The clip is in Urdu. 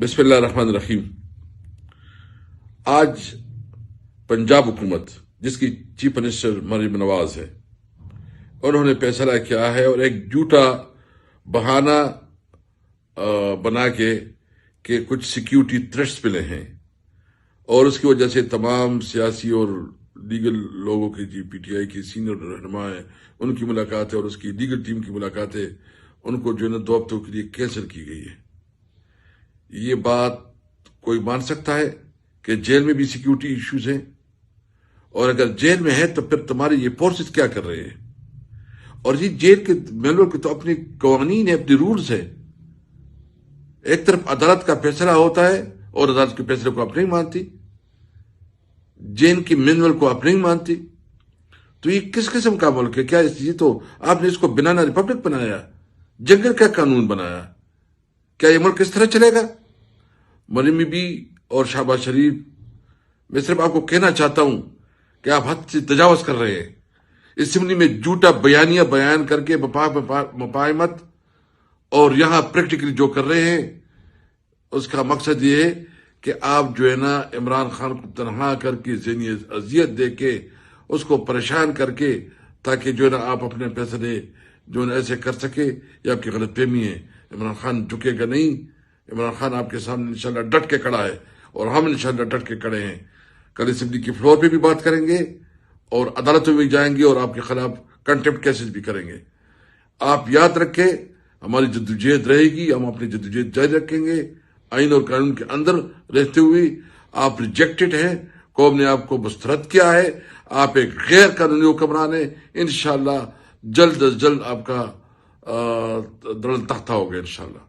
بسم اللہ الرحمن الرحیم۔ آج پنجاب حکومت جس کی چیف منسٹر مریم نواز ہے، انہوں نے فیصلہ کیا ہے اور ایک جھوٹا بہانہ بنا کے کہ کچھ سیکیورٹی تھریٹس ملے ہیں اور اس کی وجہ سے تمام سیاسی اور لیگل لوگوں کی پی ٹی آئی کی سینئر رہنما ہیں ان کی ملاقاتیں اور اس کی لیگل ٹیم کی ملاقاتیں ان کو جو ہے 2 ہفتوں کے لیے کینسل کی گئی ہے۔ یہ بات کوئی مان سکتا ہے کہ جیل میں بھی سیکیورٹی ایشوز ہیں؟ اور اگر جیل میں ہے تو پھر تمہارے یہ فورسز کیا کر رہے ہیں؟ اور یہ جیل کے ممبروں کے تو اپنے قوانین ہیں، اپنے رولز ہیں۔ ایک طرف عدالت کا فیصلہ ہوتا ہے اور عدالت کے فیصلے کو آپ نہیں مانتی، جیل کی مینول کو آپ نہیں مانتی، تو یہ کس قسم کا ملک ہے؟ کیا یہ تو آپ نے اس کو بنانا ریپبلک بنایا، جنگل کا قانون بنایا؟ کیا یہ ملک اس طرح چلے گا؟ مریم بی اور شہباز شریف، میں صرف آپ کو کہنا چاہتا ہوں کہ آپ حد سے تجاوز کر رہے ہیں۔ اسمبلی میں جھوٹا بیانیہ بیان کر کے مفاہمت، اور یہاں پریکٹیکلی جو کر رہے ہیں اس کا مقصد یہ ہے کہ آپ جو ہے نا عمران خان کو تنہا کر کے ذہنی اذیت دے کے اس کو پریشان کر کے، تاکہ جو ہے نا آپ اپنے فیصلے جو ہے نا ایسے کر سکے۔ یہ آپ کی غلط فہمی ہے۔ عمران خان جھکے گا نہیں۔ عمران خان آپ کے سامنے انشاءاللہ ڈٹ کے کھڑا ہے اور ہم انشاءاللہ ڈٹ کے کھڑے ہیں۔ کل اسمبلی کی فلور پہ بھی بات کریں گے اور عدالتوں میں بھی جائیں گے اور آپ کے خلاف کنٹیمپٹ کیسز بھی کریں گے۔ آپ یاد رکھیں، ہماری جدوجہد رہے گی، ہم اپنی جدوجہد جاری رکھیں گے آئین اور قانون کے اندر رہتے ہوئے۔ آپ ریجیکٹڈ ہیں، قوم نے آپ کو مسترد کیا ہے، آپ ایک غیر قانونی حکمران ہیں۔ انشاءاللہ جلد از جلد آپ کا درل تختہ ہوگا انشاءاللہ۔